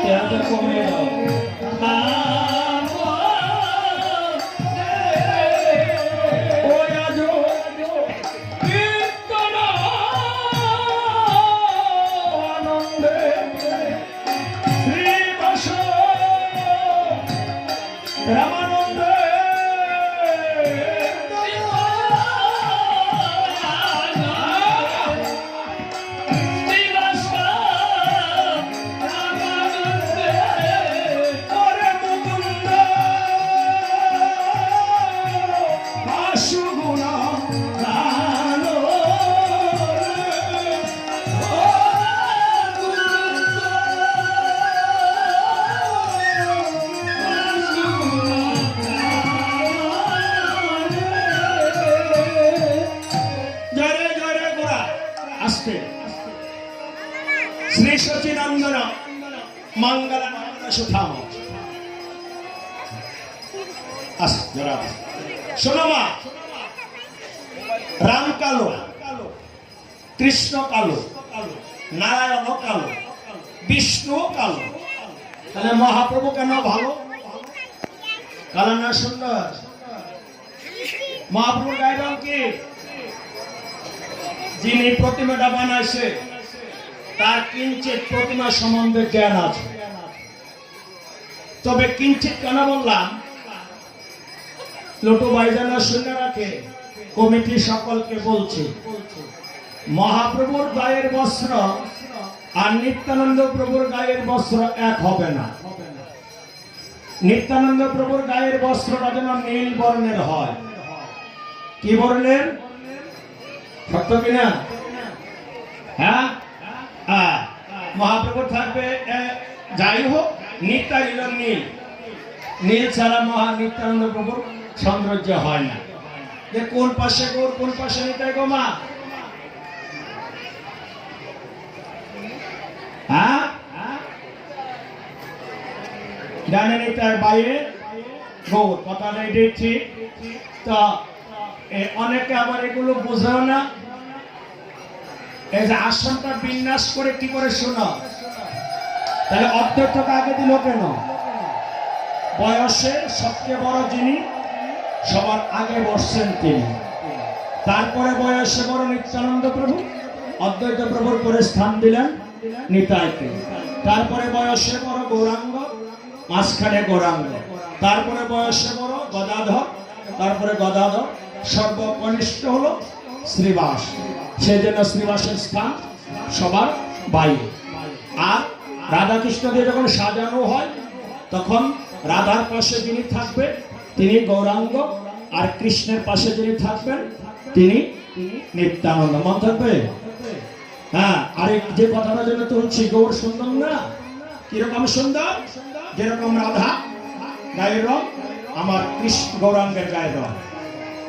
তেরোটা কমিয়ে দাও। রামানন্দে শ্রী সচিনন্দন মঙ্গল সুধাম। শোনো মা, রাম কালো, কৃষ্ণ কালো, নারায়ণ কালো, বিষ্ণু কালো, তাহলে মহাপ্রভু কেন ভালো? কালো না সুন্দর? মহাপ্রভুর গায়ের রং কি? যিনি প্রতিমাটা বানাইছে তার কিঞ্চিত প্রতিমা সম্বন্ধে জ্ঞান আছে। তবে কিঞ্চিত কেন বললাম, লোটো বাইজানা শুনে রাখে, কমিটি সকলকে বলছি, মহাপ্রভুর গায়ের বস্ত্র আর নিত্যানন্দ প্রভুর গায়ের বস্ত্র এক হবে না। নিত্যানন্দ প্রভুর গায়ের বস্ত্রটা যেন নীল বর্ণের হয়। কি বর্ণের? সত্য কিনা? হ্যাঁ, মহাপ্রভু থাকবে যাই হোক নিত্যার নীল, নীল ছাড়া মহা নিত্যানন্দ প্রভুর সৌন্দর্য হয় না। যে কোন পাশে গোর, কোন পাশে নিতাই গো মা? হ্যাঁ, জানে নিতাই বাইরে গৌর, কথাটা এটাই ঠিক। তো অনেকে আবার এগুলো বোঝাও না। এই যে আসনটা বিন্যাস করে কি করে শোনো, তাহলে অর্ধেকটা আগে দিল কেন? বয়সে সবচেয়ে বড় যিনি সবার আগে বসছেন তিনি, তারপরে বয়সে বড় নিত্যানন্দ প্রভু, অদ্বৈত প্রভুর পরে স্থান দিলেন নিতাইকে, তারপরে বয়সে বড় গৌরাঙ্গ, মাঝখানে গৌরাঙ্গ, তারপরে বয়সে বড় গদাধর, তারপরে গদাধর, সর্বকনিষ্ঠ হলো শ্রীবাস। সেই জন্য শ্রীবাসের স্থান সবার বাইরে। আর রাধাকৃষ্ণ দিয়ে যখন সাজানো হয় তখন রাধার পাশে যিনি থাকবে তিনি গৌরাঙ্গ, আর কৃষ্ণের পাশে যিনি থাকবেন তিনি নিত্যানন্দ। মন থাকবে? হ্যাঁ। আর যে কথাটা জন্য তুলছি, গৌর সুন্দর না? কিরকম সুন্দর? যেরকম রাধা গায়ের রং, আমার কৃষ্ণ গৌরাঙ্গের গায়ের রং।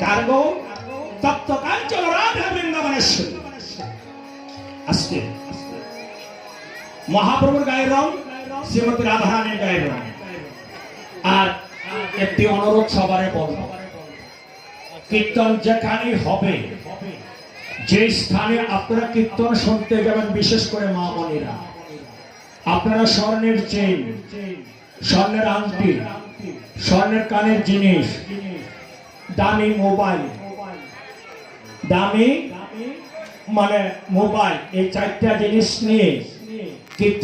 কার গৌর? তপ্ত কাঞ্চন রাধা বৃন্দাবনেশ্বরী। আজকে মহাপ্রভুর গায়ের রং শ্রীমতী রাধারানীর গায়ের রং। আর একটি অনুরোধ সবারে বলব, কীর্তন যেখানে হবে, যে স্থানে আপনারা কীর্তন শুনতে যাবেন, বিশেষ করে মা বোনেরা, আপনারা স্বর্ণের চেন, স্বর্ণের আংটি, স্বর্ণের কানের জিনিস, দামি মোবাইল, দামি মানে মোবাইল, এই চারটা জিনিস নিয়ে কীর্তন